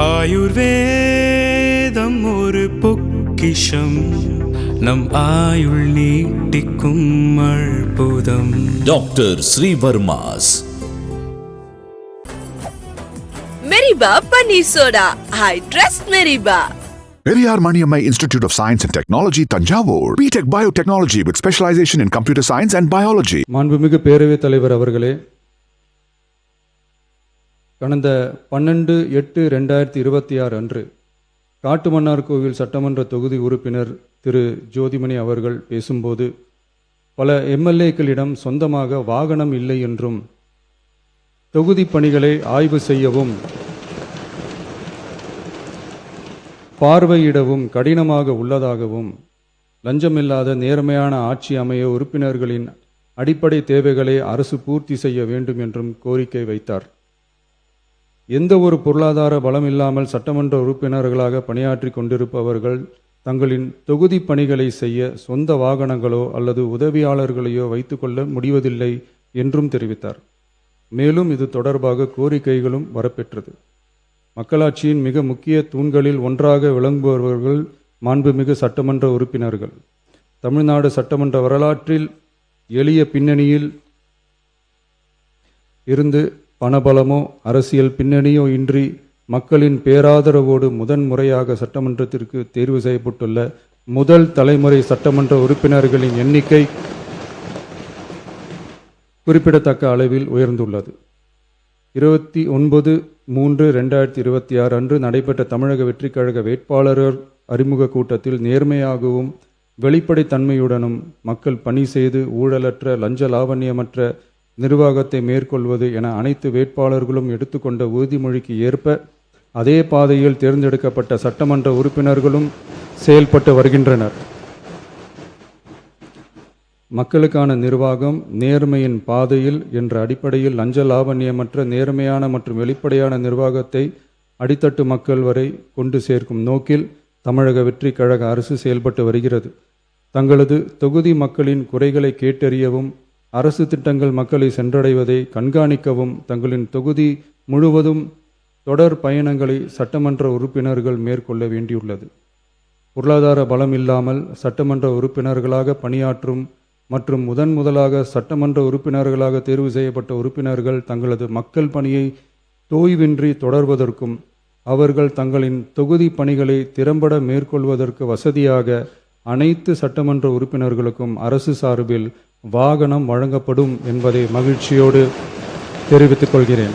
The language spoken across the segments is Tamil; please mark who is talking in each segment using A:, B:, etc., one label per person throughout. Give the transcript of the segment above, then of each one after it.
A: ஆயுர்வேதம் ஒரு பொக்கிஷம், நம் ஆயுள் நீட்டிக்கும் அற்புதம்.
B: டாக்டர் ஸ்ரீவர்மாஸ்.
C: மெரிபா பன்னீர் சோடா. I trust மெரிபா.
D: Periyar Maniammai Institute of Science and Technology, Tanjavur. B.Tech Biotechnology with specialization in computer science and biology.
E: மாண்புமிகு பேரவைத் தலைவர் அவர்களே, கடந்த 12/8/2026 அன்று காட்டுமன்னார் கோவில் சட்டமன்ற தொகுதி உறுப்பினர் திரு ஜோதிமணி அவர்கள் பேசும்போது, பல எம்எல்ஏக்களிடம் சொந்தமாக வாகனம் இல்லை என்றும் தொகுதி பணிகளை ஆய்வு செய்யவும் பார்வையிடவும் கடினமாக உள்ளதாகவும், லஞ்சமில்லாத நேர்மையான ஆட்சி அமைய உறுப்பினர்களின் அடிப்படை தேவைகளை அரசு பூர்த்தி செய்ய வேண்டும் என்றும் கோரிக்கை வைத்தார். எந்த ஒரு பொருளாதார பலம் இல்லாமல் சட்டமன்ற உறுப்பினர்களாக பணியாற்றி கொண்டிருப்பவர்கள் தங்களின் தொகுதி பணிகளை செய்ய சொந்த வாகனங்களோ அல்லது உதவியாளர்களையோ வைத்துக்கொள்ள முடிவதில்லை என்றும் தெரிவித்தார். மேலும் இது தொடர்பாக கோரிக்கைகளும் வரப்பெற்றது. மக்களாட்சியின் மிக முக்கிய தூண்களில் ஒன்றாக விளங்குபவர்கள் மாண்புமிகு சட்டமன்ற உறுப்பினர்கள். தமிழ்நாடு சட்டமன்ற வரலாற்றில் எளிய பின்னணியில் இருந்து பணபலமோ அரசியல் பின்னணியோ இன்றி மக்களின் பேராதரவோடு முதன்முறையாக சட்டமன்றத்திற்கு தேர்வு செய்யப்பட்டுள்ள முதல் தலைமுறை சட்டமன்ற உறுப்பினர்களின் எண்ணிக்கை குறிப்பிடத்தக்க அளவில் உயர்ந்துள்ளது. 29/3/2026 அன்று நடைபெற்ற தமிழக வெற்றிக் கழக வேட்பாளர் அறிமுக கூட்டத்தில் நேர்மையாகவும் வெளிப்படைத்தன்மையுடனும் மக்கள் பணி செய்து ஊழலற்ற லஞ்ச லாவண்யமற்ற நிர்வாகத்தை மேற்கொள்வது என அனைத்து வேட்பாளர்களும் எடுத்துக்கொண்ட உறுதிமொழிக்கு ஏற்ப அதே பாதையில் தேர்ந்தெடுக்கப்பட்ட சட்டமன்ற உறுப்பினர்களும் செயல்பட்டு வருகின்றனர். மக்களுக்கான நிர்வாகம் நேர்மையின் பாதையில் என்ற அடிப்படையில் லஞ்ச லாவண்யமற்ற நேர்மையான மற்றும் வெளிப்படையான நிர்வாகத்தை அடித்தட்டு மக்கள் வரை கொண்டு சேர்க்கும் நோக்கில் தமிழக வெற்றிக் கழக அரசு செயல்பட்டு வருகிறது. தங்களது தொகுதி மக்களின் குறைகளை கேட்டறியவும் அரசு திட்டங்கள் மக்களை சென்றடைவதை கண்காணிக்கவும் தங்களின் தொகுதி முழுவதும் தொடர் பயணங்களை சட்டமன்ற உறுப்பினர்கள் மேற்கொள்ள வேண்டியுள்ளது. பொருளாதார பலம் இல்லாமல் சட்டமன்ற உறுப்பினர்களாக பணியாற்றும் மற்றும் முதலாக சட்டமன்ற உறுப்பினர்களாக தேர்வு செய்யப்பட்ட உறுப்பினர்கள் தங்களது மக்கள் பணியை தோய்வின்றி தொடர்வதற்கும் அவர்கள் தங்களின் தொகுதி பணிகளை திறம்பட மேற்கொள்வதற்கு வசதியாக அனைத்து சட்டமன்ற உறுப்பினர்களுக்கும் அரசு சார்பில் வாகனம் வழங்கப்படும் என்பதை மகிழ்ச்சியோடு தெரிவித்துக் கொள்கிறேன்.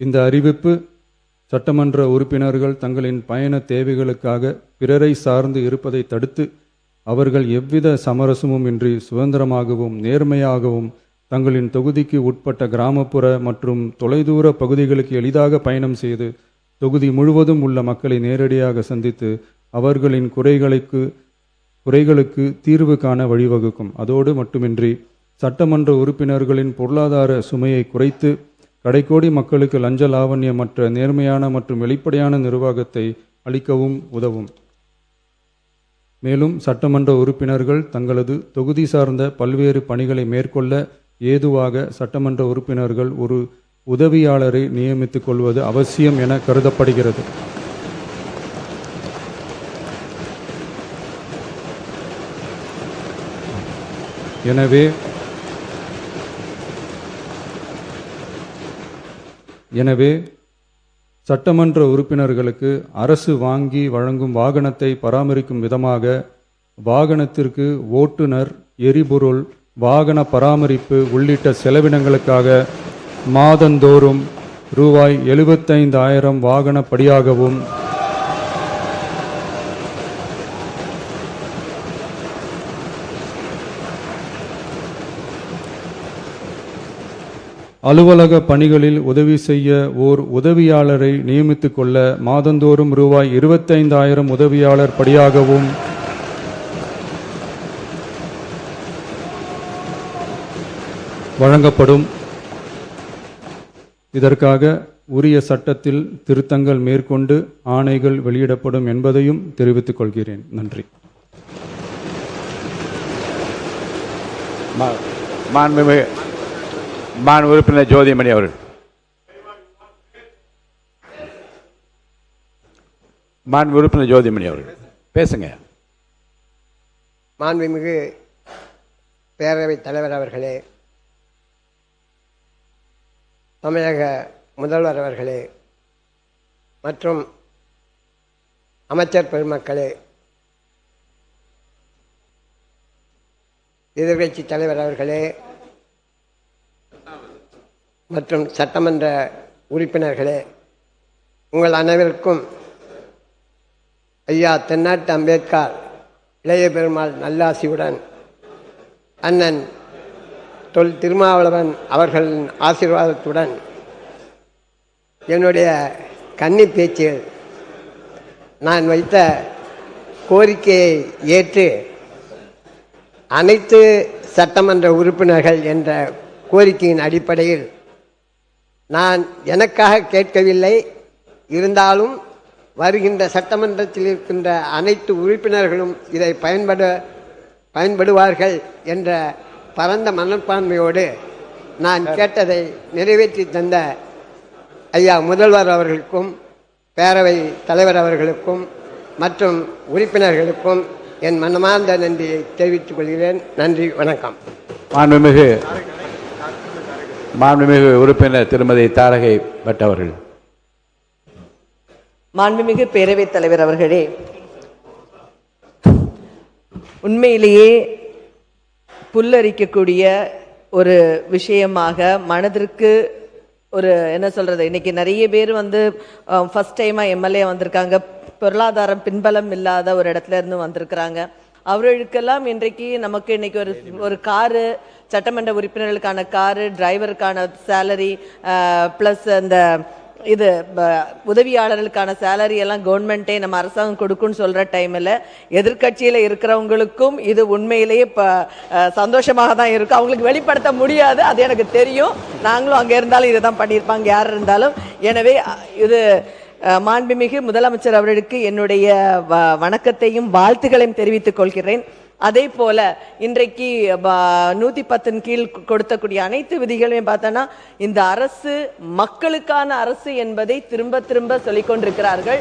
E: இந்த அறிவிப்பு சட்டமன்ற உறுப்பினர்கள் தங்களின் பயண தேவைகளுக்காக பிறரை சார்ந்து இருப்பதை தடுத்து அவர்கள் எவ்வித சமரசமும் இன்றி சுதந்திரமாகவும் நேர்மையாகவும் தங்களின் தொகுதிக்கு உட்பட்ட கிராமப்புற மற்றும் தொலைதூர பகுதிகளுக்கு எளிதாக பயணம் செய்து தொகுதி முழுவதும் உள்ள மக்களை நேரடியாக சந்தித்து அவர்களின் குறைகளுக்கு தீர்வு காண வழிவகுக்கும். அதோடு மட்டுமின்றி சட்டமன்ற உறுப்பினர்களின் பொருளாதார சுமையை குறைத்து கடைக்கோடி மக்களுக்கு லஞ்ச லாவண்யமற்ற நேர்மையான மற்றும் வெளிப்படையான நிர்வாகத்தை அளிக்கவும் உதவும். மேலும் சட்டமன்ற உறுப்பினர்கள் தங்களது தொகுதி சார்ந்த பல்வேறு பணிகளை மேற்கொள்ள ஏதுவாக சட்டமன்ற உறுப்பினர்கள் ஒரு உதவியாளரை நியமித்துக் கொள்வது அவசியம் என கருதப்படுகிறது. எனவே சட்டமன்ற உறுப்பினர்களுக்கு அரசு வாங்கி வழங்கும் வாகனத்தை பராமரிக்கும் விதமாக வாகனத்திற்கு ஓட்டுநர், எரிபொருள், வாகன பராமரிப்பு உள்ளிட்ட செலவினங்களுக்காக மாதந்தோறும் ரூபாய் 75,000 வாகன படியாகவும் அலுவலக பணிகளில் உதவி செய்ய ஓர் உதவியாளரை நியமித்துக் கொள்ள மாதந்தோறும் ரூபாய் 25,000 உதவியாளர் படியாகவும் வழங்கப்படும். இதற்காக உரிய சட்டத்தில் திருத்தங்கள் மேற்கொண்டு ஆணைகள் வெளியிடப்படும் என்பதையும் தெரிவித்துக் கொள்கிறேன். நன்றி.
F: மாண்புமிகு உறுப்பினர் ஜோதிமணி அவர்கள். மாண்பு உறுப்பினர் ஜோதிமணி அவர்கள் பேசுங்க.
G: மாண்புமிகு பேரவைத் தலைவர் அவர்களே, தமிழக முதல்வர் அவர்களே மற்றும் அமைச்சர் பெருமக்களே, எதிர்க்கட்சி தலைவர் அவர்களே மற்றும் சட்டமன்ற உறுப்பினர்களே, உங்கள் அனைவருக்கும் ஐயா தென்னாட்டு அம்பேத்கர் இளைய பெருமாள் நல்லாசியுடன் அண்ணன் தொல் திருமாவளவன் அவர்களின் ஆசீர்வாதத்துடன் என்னுடைய கன்னி பேச்சில் நான் வைத்த கோரிக்கையை ஏற்று அனைத்து சட்டமன்ற உறுப்பினர்கள் என்ற கோரிக்கையின் அடிப்படையில் நான் எனக்காக கேட்கவில்லை, இருந்தாலும் வருகின்ற சட்டமன்றத்தில் இருக்கின்ற அனைத்து உறுப்பினர்களும் இதை பயன்படுவார்கள் என்ற பரந்த மனப்பான்மையோடு நான் கேட்டதை நிறைவேற்றி தந்த ஐயா முதல்வர் அவர்களுக்கும் பேரவை தலைவர் அவர்களுக்கும் மற்றும் உறுப்பினர்களுக்கும் என் மனமார்ந்த நன்றியை தெரிவித்துக் கொள்கிறேன். நன்றி, வணக்கம்.
F: மாண்புமிகு உறுப்பினர் திருமதி தாரகை பட் அவர்கள்.
H: மாண்புமிகு பேரவைத் தலைவர் அவர்களே, உண்மையிலேயே புல்லரிக்கக்கூடிய ஒரு விஷயமாக மனதிற்கு ஒரு என்ன சொல்றது, இன்னைக்கு நிறைய பேர் ஃபர்ஸ்ட் டைமா எம்எல்ஏ வந்திருக்காங்க, பொருளாதாரம் பின்பலம் இல்லாத ஒரு இடத்துல இருந்து வந்திருக்கிறாங்க. அவர்களுக்கெல்லாம் இன்றைக்கு நமக்கு இன்னைக்கு ஒரு காரு, சட்டமன்ற உறுப்பினர்களுக்கான காரு, டிரைவருக்கான சேலரி பிளஸ் அந்த இது உதவியாளர்களுக்கான சேலரி எல்லாம் கவர்மெண்ட்டே நம்ம அரசாங்கம் கொடுக்குன்னு சொல்ற டைமில் எதிர்கட்சியில் இருக்கிறவங்களுக்கும் இது உண்மையிலேயே சந்தோஷமாக தான் இருக்கும். அவங்களுக்கு வெளிப்படுத்த முடியாது, அது எனக்கு தெரியும். நாங்களும் அங்கே இருந்தாலும் இதை தான் பண்ணியிருப்பாங்க யார் இருந்தாலும். எனவே இது மாண்புமிகு முதலமைச்சர் அவர்களுக்கு என்னுடைய வணக்கத்தையும் வாழ்த்துக்களையும் தெரிவித்துக் கொள்கிறேன். அதே போல இன்றைக்கு 110 கீழ் கொடுத்தக்கூடிய அனைத்து விதிகளையும் பார்த்தோன்னா இந்த அரசு மக்களுக்கான அரசு என்பதை திரும்ப திரும்ப சொல்லிக் கொண்டிருக்கிறார்கள்.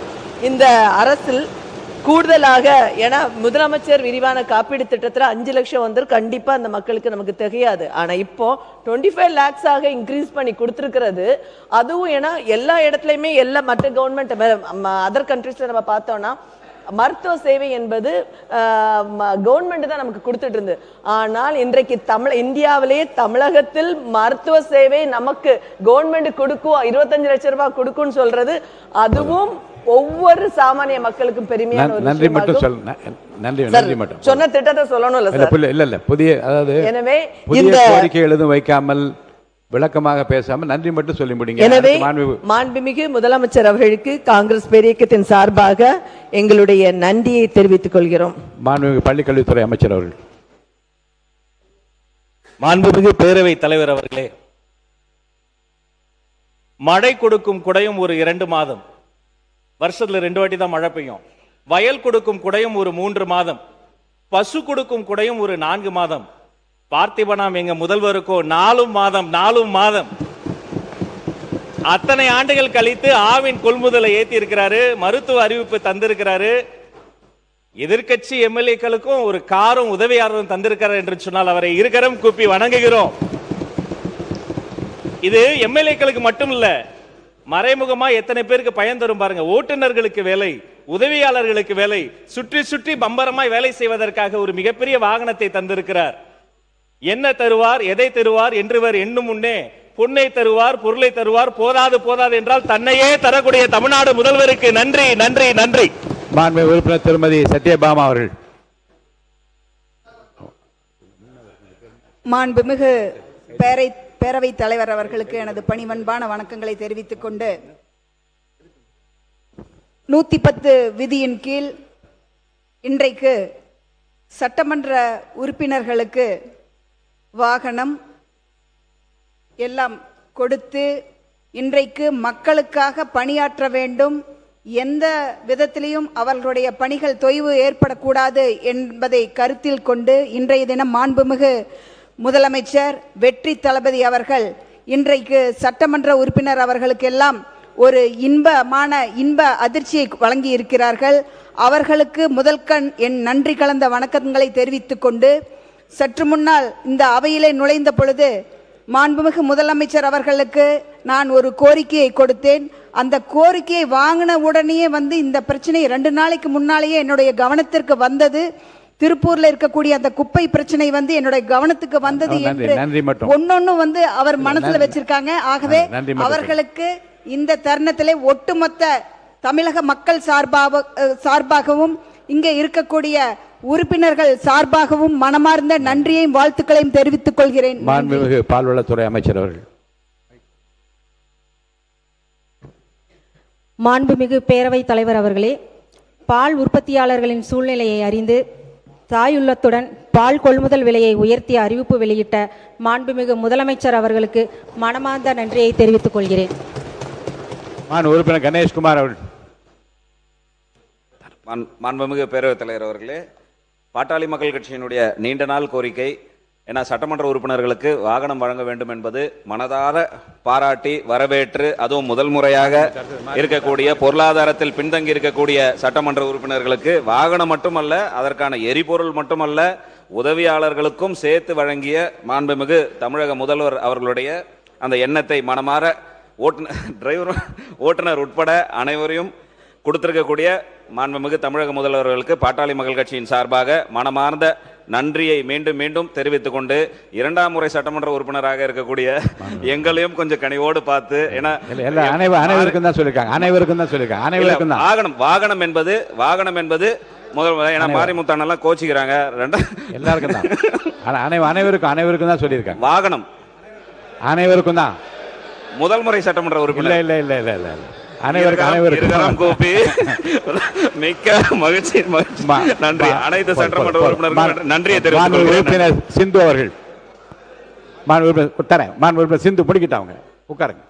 H: இந்த அரசில் கூடுதலாக ஏன்னா முதலமைச்சர் விரிவான காப்பீடு திட்டத்தில் 5 லட்சம் கண்டிப்பா அந்த மக்களுக்கு நமக்கு தெரியாது. ஆனா இப்போ 25 lakhs இன்க்ரீஸ் பண்ணி கொடுத்துருக்கிறது. அதுவும் ஏன்னா எல்லா இடத்துலையுமே எல்லா மற்ற கவர்மெண்ட் அதர் கண்ட்ரீஸ்ல நம்ம பார்த்தோம்னா மருத்துவ சேவை என்பது கவர்மெண்ட் தான் நமக்கு கொடுத்துட்டு இருந்து. ஆனால் இன்றைக்கு இந்தியாவிலேயே தமிழகத்தில் மருத்துவ சேவை நமக்கு கவர்மெண்ட் கொடுக்கும், 25 லட்சம் ரூபாய் கொடுக்கும்னு சொல்றது அதுவும் ஒவ்வொரு சாமானிய மக்களுக்கும் பெருமையான ஒரு
F: நன்றி மட்டும்
H: சொன்ன திட்டத்தை சொல்லணும்
F: இல்ல புதிய அதாவது எனவே இந்த கோரிக்கை எழுதும் வைக்காமல் விளக்கமாக பேசாமல் நன்றி மட்டும் சொல்லி முடிங்க.
H: எனவே மாண்புமிகு முதலமைச்சர் அவர்களுக்கு காங்கிரஸ் பேரியக்கத்தின் சார்பாக எங்களுடைய நன்றியை தெரிவித்துக் கொள்கிறோம்.
F: மாண்புமிகு பள்ளிக்கல்வித்துறை அமைச்சர் அவர்கள்.
I: மாண்புமிகு பேரவைத் தலைவர் அவர்களே, மழை கொடுக்கும் குடையும் ஒரு 2 மாதம், வருஷத்துல 2 வாட்டி தான் மழை பெய்யும். வயல் கொடுக்கும் குடையும் ஒரு 3 மாதம், பசு கொடுக்கும் குடையும் ஒரு 4 மாதம். பார்த்திபனாம் எங்க முதல்வருக்கோ 4 மாதம். அத்தனை ஆண்டுகள் கழித்து ஆவின் கொள்முதலை ஏத்தி இருக்கிறாரு, மருத்துவ அறிவிப்பு தந்திருக்கிறாரு. எதிர்கட்சி எம்எல்ஏக்களுக்கும் ஒரு காரும் உதவியாளரும் தந்திருக்கிறார் என்று சொன்னால் அவரை இருக்கரம் கூப்பி வணங்குகிறோம். இது எம்எல்ஏக்களுக்கு மட்டும் இல்ல, மறைமுகமா எத்தனை பேருக்கு பயன் தரும் பாருங்க. ஓட்டுநர்களுக்கு வேலை, உதவியாளர்களுக்கு வேலை, சுற்றி சுற்றி பம்பரமாய் வேலை செய்வதற்காக ஒரு மிகப்பெரிய வாகனத்தை தந்திருக்கிறார். என்ன தருவார், எதை தருவார் என்றுவர் எண்ணும் முன்னே பொன்னை தருவார், பொருளை தருவார், போதாது என்றால் தன்னையே தரக்கூடிய தமிழ்நாடு முதல்வருக்கு நன்றி நன்றி நன்றி.
F: மாண்புமிகு உறுப்பினர் திருமதி சத்யபாமா அவர்கள்.
J: மாண்புமிகு பேரவைத் தலைவர் அவர்களுக்கு எனது பணிவன்பான வணக்கங்களை தெரிவித்துக் கொண்டு 110 விதியின் கீழ் இன்றைக்கு சட்டமன்ற உறுப்பினர்களுக்கு வாகனம் எல்லாம் கொடுத்து இன்றைக்கு மக்களுக்காக பணியாற்ற வேண்டும், எந்த விதத்திலையும் அவர்களுடைய பணிகள் தொய்வு ஏற்படக்கூடாது என்பதை கருத்தில் கொண்டு இன்றைய தினம் மாண்புமிகு முதலமைச்சர் வெற்றி தளபதி அவர்கள் இன்றைக்கு சட்டமன்ற உறுப்பினர் அவர்களுக்கெல்லாம் ஒரு இன்ப அதிர்ச்சியை வழங்கி இருக்கிறார்கள். அவர்களுக்கு முதல்கண் என் நன்றி கலந்த வணக்கங்களை தெரிவித்துக் கொண்டு, சற்று முன்னால் இந்த அவையிலே நுழைந்த பொழுது மாண்புமிகு முதலமைச்சர் அவர்களுக்கு நான் ஒரு கோரிக்கையை கொடுத்தேன். அந்த கோரிக்கையை வாங்கின உடனேயே இந்த பிரச்சனை 2 நாளைக்கு முன்னாலேயே என்னுடைய கவனத்திற்கு வந்தது. திருப்பூர்ல இருக்கக்கூடிய அந்த குப்பை பிரச்சனை என்னுடைய கவனத்துக்கு வந்தது என்று ஒன்னொன்னு அவர் மனசுல வச்சிருக்காங்க. ஆகவே அவர்களுக்கு இந்த தருணத்திலே ஒட்டுமொத்த தமிழக மக்கள் சார்பாகவும் இங்கே இருக்கக்கூடிய உறுப்பினர்கள் சார்பாகவும் மனமார்ந்த நன்றியையும் வாழ்த்துக்களையும் தெரிவித்துக் கொள்கிறேன்.
F: மாண்புமிகு பால்வளத்துறை அமைச்சர் அவர்கள்.
K: மாண்புமிகு பேரவைத் தலைவர் அவர்களே, பால் உற்பத்தியாளர்களின் சூழ்நிலையை அறிந்து தாயுள்ளத்துடன் பால் கொள்முதல் விலையை உயர்த்திய அறிவிப்பு வெளியிட்ட மாண்புமிகு முதலமைச்சர் அவர்களுக்கு மனமார்ந்த நன்றியை தெரிவித்துக் கொள்கிறேன்.
F: உறுப்பினர் கணேஷ்குமார் அவர்கள்.
L: மாண்புமிகு பேரவைத் தலைவர் அவர்களே, பாட்டாளி மக்கள் கட்சியினுடைய நீண்ட நாள் கோரிக்கை, ஏன்னா சட்டமன்ற உறுப்பினர்களுக்கு வாகனம் வழங்க வேண்டும் என்பது மனதார பாராட்டி வரவேற்று, அதுவும் முதல் முறையாக இருக்கக்கூடிய பொருளாதாரத்தில் பின்தங்கி இருக்கக்கூடிய சட்டமன்ற உறுப்பினர்களுக்கு வாகனம் மட்டுமல்ல, அதற்கான எரிபொருள் மட்டுமல்ல, உதவியாளர்களுக்கும் சேர்த்து வழங்கிய மாண்புமிகு தமிழக முதல்வர் அவர்களுடைய அந்த எண்ணத்தை மனமாற ஓட்டுநர் உட்பட அனைவரையும் கொடுத்திருக்கக்கூடிய மாண்புமிகு தமிழக முதல்வர்களுக்கு பாட்டாளி மக்கள் கட்சியின் சார்பாக மனமார்ந்த நன்றியை மீண்டும் மீண்டும் தெரிவித்துக் கொண்டு, 2ஆம் முறை சட்டமன்ற உறுப்பினராக இருக்கக்கூடிய எங்களையும் கொஞ்சம் கனிவோடு பார்த்து,
F: அனைவருக்கும் தான் சொல்லிருக்காங்க.
L: வாகனம் என்பது முதல், ஏன்னா மாரிமுத்தானெல்லாம் கோச்சிக்கிறாங்க,
F: எல்லாருக்கும் தான், அனைவருக்கும் தான் சொல்லியிருக்காங்க.
L: வாகனம்
F: அனைவருக்கும் தான்.
L: முதல் முறை சட்டமன்ற உறுப்பினர்
F: இல்ல அனைவருக்கும்
L: கோபி. மிக்க மகிழ்ச்சி. நன்றி. அனைத்து சட்டமன்ற உறுப்பினர்களுக்கும் நன்றியை தெரிவித்துக்
F: உறுப்பினர் சிந்து அவர்கள். உறுப்பினர் சிந்து முடிக்கிட்டாங்க, உட்காருங்க.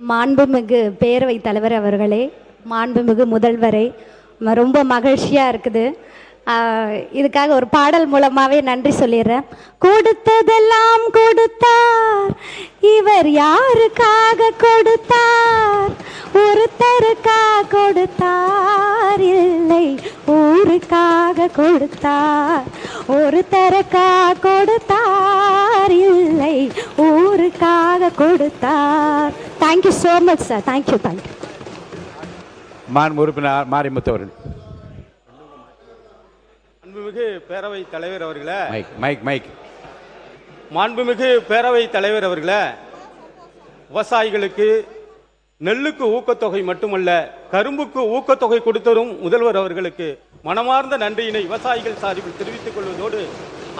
K: மாண்புமிகு பேரவைத் தலைவர் அவர்களே, மாண்புமிகு முதல்வரை, ரொம்ப மகிழ்ச்சியா இருக்குது. இதுக்காக ஒரு பாடல் மூலமாவே நன்றி சொல்லிடுறேன். கொடுத்ததெல்லாம் கொடுத்தார், இவர் யாருக்காக கொடுத்தார்? ஒருத்தருக்காக கொடுத்தார், இல்லை ஊருக்காக கொடுத்தார். ஒருத்தருக்காக கொடுத்தார், இல்லை ஊருக்காக கொடுத்தார். Thank you so much sir. Thank you.
F: உறுப்பினர் மாரிமுத்து அவர்கள்.
M: மாண்புமிகு பேரவைத் தலைவர் அவர்களே,
F: மைக்.
M: மாண்புமிகு பேரவைத் தலைவர் அவர்களே, விவசாயிகளுக்கு நெல்லுக்கு ஊக்கத்தொகை மட்டுமல்ல, கரும்புக்கு ஊக்கத்தொகை கொடுத்தரும் முதல்வர் அவர்களுக்கு மனமார்ந்த நன்றியினை விவசாயிகள் சார்பில் தெரிவித்துக் கொள்வதோடு,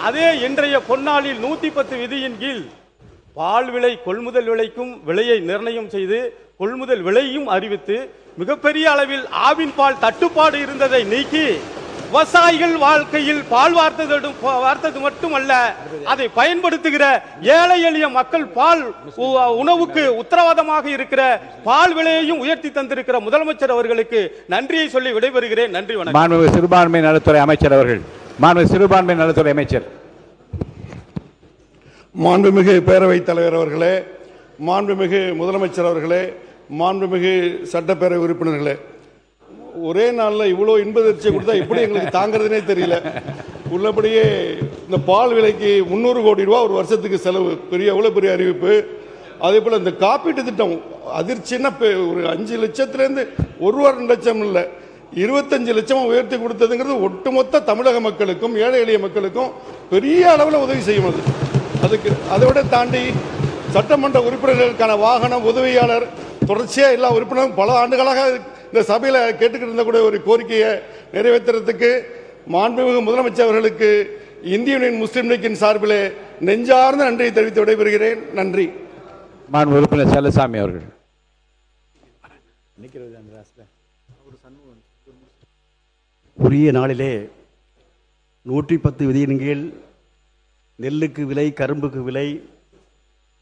M: அதே இன்றைய பொன்னாளில் 110 விதியின் கீழ் பால் விலை கொள்முதல் விலைக்கும் விலையை நிர்ணயம் செய்து கொள்முதல் விலையும் அறிவித்து மிகப்பெரிய அளவில் ஆவின் பால் தட்டுப்பாடு இருந்ததை நீக்கி விவசாயிகள் வாழ்க்கையில் பால் வார்த்தது மட்டுமல்ல, அதை பயன்படுத்துகிற ஏழை எளிய மக்கள் பால் உணவுக்கு உத்தரவாதமாக இருக்கிற பால் விலையையும் உயர்த்தி தந்திருக்கிற முதலமைச்சர் அவர்களுக்கு நன்றியை சொல்லி விடைபெறுகிறேன். நன்றி, வணக்கம்.
F: மாண்புமிகு சிறுபான்மை நலத்துறை அமைச்சர் அவர்கள். சிறுபான்மை நலத்துறை அமைச்சர்.
N: மாண்புமிகு பேரவைத் தலைவர் அவர்களே, மாண்புமிகு முதலமைச்சர் அவர்களே, மாண்புமிகு சட்டப்பேரவை உறுப்பினர்களே, ஒரே நாளில் இவ்வளோ இன்பதிர்ச்சியை கொடுத்தா எப்படி எங்களுக்கு தாங்கிறதுனே தெரியல. உள்ளபடியே இந்த பால் விலைக்கு 300 கோடி ரூபா ஒரு வருஷத்துக்கு செலவு, எவ்வளோ பெரிய அறிவிப்பு. அதே போல் இந்த காப்பீட்டு திட்டம் அதிர்ச்சின்னா ஒரு 5 லட்சத்துலேருந்து 1-2 லட்சம் இல்லை, 25 லட்சமாக உயர்த்தி கொடுத்ததுங்கிறது ஒட்டுமொத்த தமிழக மக்களுக்கும் ஏழை எளிய மக்களுக்கும் பெரிய அளவில் உதவி செய்யும். அதுக்கு அதை விட தாண்டி சட்டமன்ற உறுப்பினர்களுக்கான வாகனம், உதவியாளர், தொடர்ச்சியாக எல்லா உறுப்பினரும் பல ஆண்டுகளாக இந்த சபையில் கேட்டுக்கிட்டு இருந்தக்கூடிய ஒரு கோரிக்கையை நிறைவேற்றுறதுக்கு மாண்புமிகு முதலமைச்சர் அவர்களுக்கு இந்திய யூனியன் முஸ்லீம் லீக்கின் சார்பிலே நெஞ்சார்ந்த நன்றியை தெரிவித்து விடைபெறுகிறேன். நன்றி.
F: உறுப்பினர் செல்லசாமி அவர்கள்.
O: உரிய நாளிலே 110 விதியின் கீழ் நெல்லுக்கு விலை, கரும்புக்கு விலை,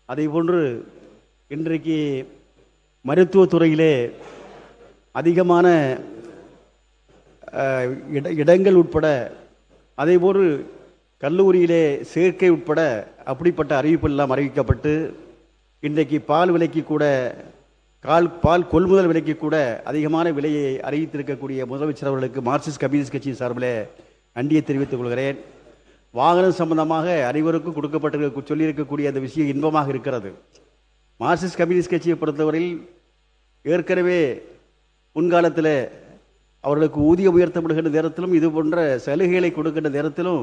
O: அதே போன்று இன்றைக்கு மருத்துவத்துறையிலே அதிகமான இடங்கள் உட்பட அதேபோல் கல்லூரியிலே சேர்க்கை உட்பட அப்படிப்பட்ட அறிவிப்பெல்லாம் அறிவிக்கப்பட்டு இன்றைக்கு பால் விலைக்கு கூட பால் கொள்முதல் விலைக்கு கூட அதிகமான விலையை அறிவித்திருக்கக்கூடிய முதலமைச்சர் அவர்களுக்கு மார்க்சிஸ்ட் கம்யூனிஸ்ட் கட்சியின் சார்பில் நன்றியை தெரிவித்துக் கொள்கிறேன். வாகனம் சம்பந்தமாக அனைவருக்கும் கொடுக்கப்பட்டு சொல்லியிருக்கக்கூடிய அந்த விஷயம் இன்பமாக இருக்கிறது. மார்க்சிஸ்ட் கம்யூனிஸ்ட் கட்சியை பொறுத்தவரையில் ஏற்கனவே முன்காலத்தில் அவர்களுக்கு ஊதியம் உயர்த்தப்படுகின்ற நேரத்திலும் இது போன்ற சலுகைகளை கொடுக்கின்ற நேரத்திலும்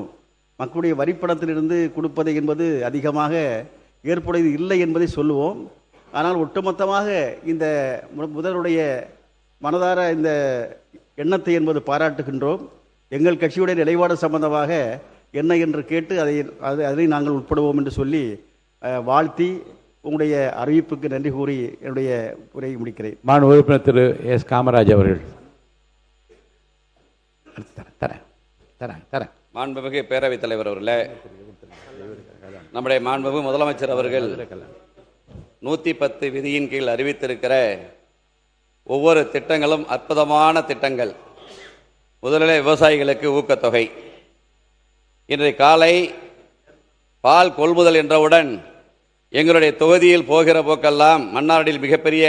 O: மக்களுடைய வரிப்பணத்திலிருந்து கொடுப்பது என்பது அதிகமாக ஏற்புடையது இல்லை என்பதை சொல்லுவோம். ஆனால் ஒட்டுமொத்தமாக இந்த முதலுடைய மனதார இந்த எண்ணத்தை என்பது பாராட்டுகின்றோம். எங்கள் கட்சியுடைய நிலைப்பாடு சம்பந்தமாக என்ன என்று கேட்டு அதை நாங்கள் உட்படுவோம் என்று சொல்லி வாழ்த்தி உங்களுடைய அறிவிப்புக்கு நன்றி கூறி என்னுடைய உரையை முடிக்கிறேன்.
F: மாண்பு உறுப்பினர் திரு எஸ் காமராஜ் அவர்கள்.
L: மாண்புமிகு பேரவைத் தலைவர் அவர்களே, நம்முடைய மாண்புமிகு முதலமைச்சர் அவர்கள் 110 விதியின் கீழ் அறிவித்திருக்கிற ஒவ்வொரு திட்டங்களும் அற்புதமான திட்டங்கள். முதலில் விவசாயிகளுக்கு ஊக்கத்தொகை. இன்றைய காலை பால் கொள்முதல் என்றவுடன் எங்களுடைய தொகுதியில் போகிற போக்கெல்லாம் மன்னாரில் மிகப்பெரிய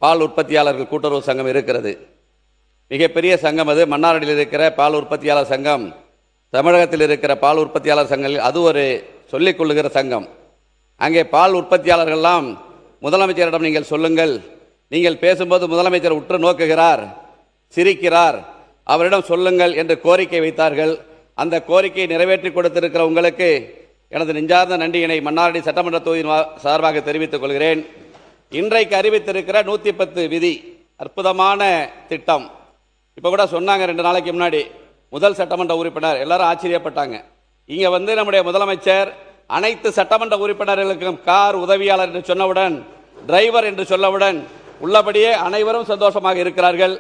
L: பால் உற்பத்தியாளர்கள் கூட்டுறவு சங்கம் இருக்கிறது. மிகப்பெரிய சங்கம் அது. மன்னாரில் இருக்கிற பால் உற்பத்தியாளர் சங்கம் தமிழகத்தில் இருக்கிற பால் உற்பத்தியாளர் சங்கங்கள் அது ஒரு சொல்லிக் கொள்ளுகிற சங்கம். அங்கே பால் உற்பத்தியாளர்கள்லாம் முதலமைச்சரிடம் நீங்கள் சொல்லுங்கள், நீங்கள் பேசும்போது முதலமைச்சர் உற்று நோக்குகிறார், சிரிக்கிறார், அவரிடம் சொல்லுங்கள் என்று கோரிக்கை வைத்தார்கள். அந்த கோரிக்கையை நிறைவேற்றி கொடுத்திருக்கிற உங்களுக்கு எனது நெஞ்சார்ந்த நன்றியினை மன்னார்குடி சட்டமன்ற தொகுதியின் சார்பாக தெரிவித்துக் கொள்கிறேன். இன்றைக்கு அறிவித்திருக்கிற 110 விதி அற்புதமான திட்டம். இப்போ கூட சொன்னாங்க 2 நாளைக்கு முன்னாடி முதல் சட்டமன்ற உறுப்பினர் எல்லாரும் ஆச்சரியப்பட்டாங்க. இங்கே வந்து நம்முடைய முதலமைச்சர் அனைத்து சட்டமன்ற உறுப்பினர்களுக்கும் கார் உதவியாளர் என்று சொன்னவுடன், டிரைவர் என்று சொல்லவுடன் உள்ளபடியே அனைவரும் சந்தோஷமாக இருக்கிறார்கள்.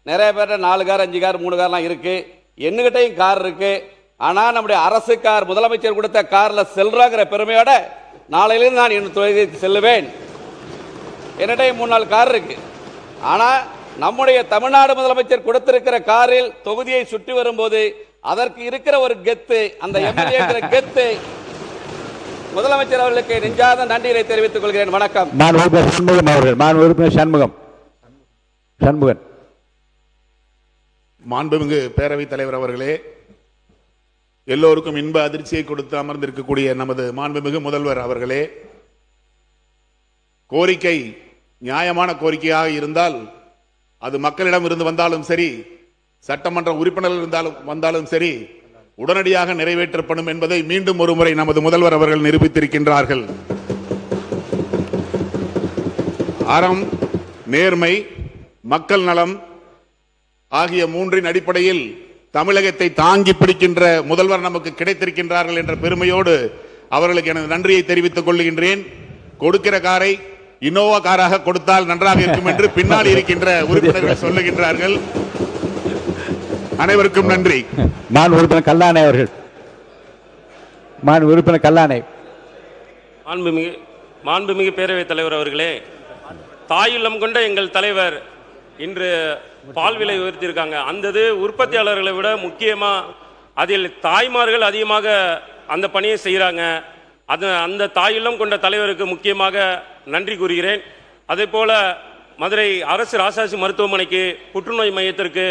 L: நிறைய பேர் 4 கார் 5 கார் 3 கார்லாம் இருக்கு. என்னகிட்டையும் கார் இருக்கு. ஆனால் நம்முடைய அரசு கார் முதலமைச்சர் கொடுத்த காரில் செல்றாங்கிற பெருமையோட நாளையிலிருந்து நான் என் தொகுதிக்கு செல்லுவேன். என்னிடையும் 3-4 கார் இருக்கு. ஆனால் நம்முடைய தமிழ்நாடு முதலமைச்சர் கொடுத்திருக்கிற காரில் தொகுதியை சுற்றி வரும்போது அதற்கு இருக்கிற ஒரு கெத்து, அந்த எம்எல்ஏ கெத்து, முதலமைச்சர் அவர்களுக்கு நெஞ்சார்ந்த நன்றியை தெரிவித்துக் கொள்கிறேன். வணக்கம்.
F: சண்முகம் அவர்கள். உறுப்பினர் சண்முகன்.
N: மாண்புமிகு பேரவைத் தலைவர் அவர்களே, எல்லோருக்கும் இன்ப அதிர்ச்சியை கொடுத்து அமர்ந்திருக்கக்கூடிய நமது மாண்புமிகு முதல்வர் அவர்களே, கோரிக்கை நியாயமான கோரிக்கையாக இருந்தால் அது மக்களிடம் இருந்து வந்தாலும் சரி, சட்டமன்ற உறுப்பினர்கள் வந்தாலும் சரி, உடனடியாக நிறைவேற்றப்படும் என்பதை மீண்டும் ஒரு முறை நமது முதல்வர் அவர்கள் நிரூபித்திருக்கின்றார்கள். அறம், நேர்மை, மக்கள் நலம் ஆகிய 3 அடிப்படையில் தமிழகத்தை தாங்கி பிடிக்கின்ற முதல்வர் நமக்கு கிடைத்திருக்கின்றார்கள் என்ற பெருமையோடு அவர்களுக்கு எனது நன்றியை தெரிவித்துக் கொள்கின்றேன். கொடுக்கிற காரை இனோவா காராக கொடுத்தால் நன்றாக இருக்கும் என்று பின்னால் இருக்கின்ற உறுப்பினர்கள் சொல்லுகின்றார்கள். அனைவருக்கும் நன்றி.
F: உறுப்பினர் கல்லானை அவர்கள். உறுப்பினர் கல்லானை.
P: மாண்புமிகு பேரவைத் தலைவர் அவர்களே, தாயுள்ளம் கொண்ட எங்கள் தலைவர் இன்று பால் விலை உயர்த்தியிருக்காங்க. அந்த உற்பத்தியாளர்களை விட முக்கியமாக அதில் தாய்மார்கள் அதிகமாக அந்த பணியை செய்கிறாங்க. அந்த தாயுள்ளம் கொண்ட தலைவருக்கு முக்கியமாக நன்றி கூறுகிறேன். அதே போல மதுரை அரசு ராசாசி மருத்துவமனைக்கு புற்றுநோய் மையத்திற்கு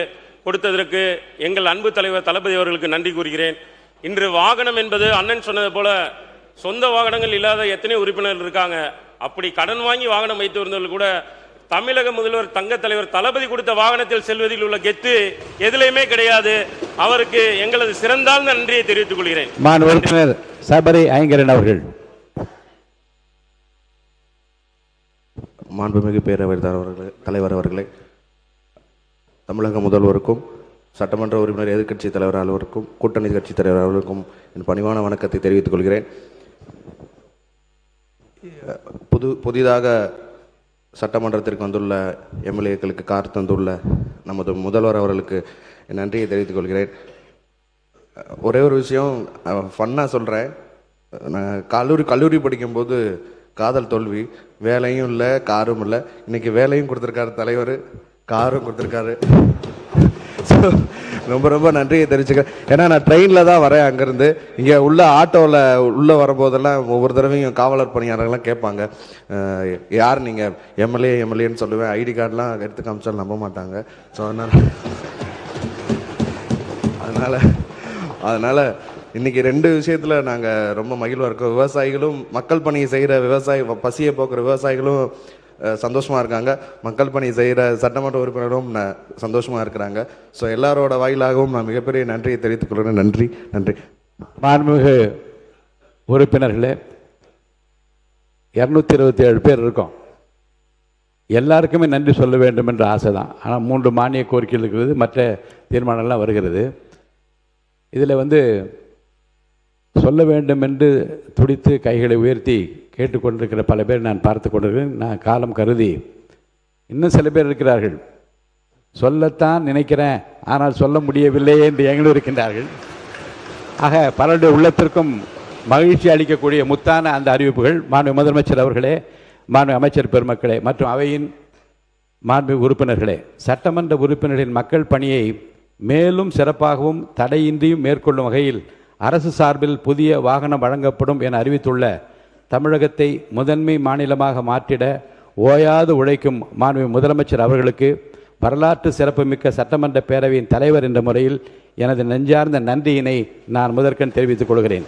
P: கொடுத்ததற்கு எங்கள் அன்பு தலைவர் தளபதி அவர்களுக்கு நன்றி கூறுகிறேன். இன்று வாகனம் என்பது அண்ணன் சொன்னது போல சொந்த வாகனங்கள் இல்லாத எத்தனை உறுப்பினர்கள் இருக்காங்க. அப்படி கடன் வாங்கி வாகனம் வைத்து வருந்தவர்கள் கூட தமிழக முதல்வர் தங்க தலைவர் தளபதி கொடுத்த வாகனத்தில் செல்வதில் உள்ள கெத்து எதிலையுமே கிடையாது. அவருக்கு எங்களது சிறந்தாழ்ந்த நன்றியை தெரிவித்துக் கொள்கிறேன்.
F: உறுப்பினர் சபரி ஐங்கரன் அவர்கள்.
Q: மாண்புமிகு பேரவைத் தலைவர் அவர்களே, தமிழக முதல்வருக்கும் சட்டமன்ற உறுப்பினர் எதிர்க்கட்சி தலைவர் அலுவலருக்கும் கூட்டணி கட்சி தலைவர் அவர்களுக்கும் என் பணிவான வணக்கத்தை தெரிவித்துக் கொள்கிறேன். புதிதாக சட்டமன்றத்திற்கு வந்துள்ள எம்எல்ஏக்களுக்கு கார் தந்துள்ள நமது முதல்வர் அவர்களுக்கு என் நன்றியை தெரிவித்துக் கொள்கிறேன். ஒரே ஒரு விஷயம் ஃபன்னாக சொல்கிறேன். நான் கல்லூரி படிக்கும்போது காதல் தோல்வி, வேலையும் இல்லை காரும் இல்லை. இன்னைக்கு வேலையும் கொடுத்துருக்காரு தலைவர், காரும் கொடுத்துருக்காரு. ஸோ ரொம்ப ரொம்ப நன்றியை தெரிவிச்சுக்கிறேன். ஏன்னா நான் ட்ரெயினில் தான் வரேன் அங்கேருந்து. இங்கே உள்ள ஆட்டோவில் உள்ளே வரும்போதெல்லாம் ஒவ்வொரு தடவையும் காவலர் பணியாளர்கள்லாம் கேட்பாங்க, யார் நீங்கள் எம்எல்ஏன்னு சொல்லுவேன். ஐடி கார்டெலாம் எடுத்து காமிச்சாலும் நம்ப மாட்டாங்க. ஸோ அதனால் இன்றைக்கி 2 விஷயத்தில் நாங்கள் ரொம்ப மகிழ்வாக இருக்கோம். விவசாயிகளும், மக்கள் பணியை செய்கிற பசியை போக்குற விவசாயிகளும் சந்தோஷமாக இருக்காங்க. மக்கள் பணி செய்கிற சட்டமன்ற உறுப்பினரும் சந்தோஷமாக இருக்கிறாங்க. ஸோ எல்லாரோட வாயிலாகவும் நான் மிகப்பெரிய நன்றியை தெரிவித்துக் கொள்கிறேன். நன்றி.
F: மாண்புமிகு உறுப்பினர்களே, 227 பேர் இருக்கோம். எல்லாருக்குமே நன்றி சொல்ல வேண்டும் என்ற ஆசை தான். ஆனால் 3 மானிய கோரிக்கைகள் இருக்கிறது, மற்ற தீர்மானங்கள்லாம் வருகிறது. இதில் சொல்ல வேண்டும் என்று துடித்து கைகளை உயர்த்தி கேட்டுக்கொண்டிருக்கிற பல பேர் நான் பார்த்து கொண்டிருக்கிறேன். நான் காலம் கருதி இன்னும் சில பேர் இருக்கிறார்கள், சொல்லத்தான் நினைக்கிறேன் ஆனால் சொல்ல முடியவில்லையே என்று எங்களும் இருக்கின்றார்கள். ஆக பலருடைய உள்ளத்திற்கும் மகிழ்ச்சி அளிக்கக்கூடிய முத்தான அந்த அறிவிப்புகள் மாண்பு முதலமைச்சர் அவர்களே, மாண்பு அமைச்சர் பெருமக்களே மற்றும் அவையின் மாண்பு உறுப்பினர்களே, சட்டமன்ற உறுப்பினர்களின் மக்கள் பணியை மேலும் சிறப்பாகவும் தடையின்றியும் மேற்கொள்ளும் வகையில் அரசு சார்பில் புதிய வாகனம் வழங்கப்படும் என அறிவித்துள்ள தமிழகத்தை முதன்மை மாநிலமாக மாற்றிட ஓயாது உழைக்கும் மாண்பு முதலமைச்சர் அவர்களுக்கு வரலாற்று சிறப்புமிக்க சட்டமன்ற பேரவையின் தலைவர் என்ற முறையில் எனது நெஞ்சார்ந்த நன்றியினை நான் முதற்கண் தெரிவித்துக் கொள்கிறேன்.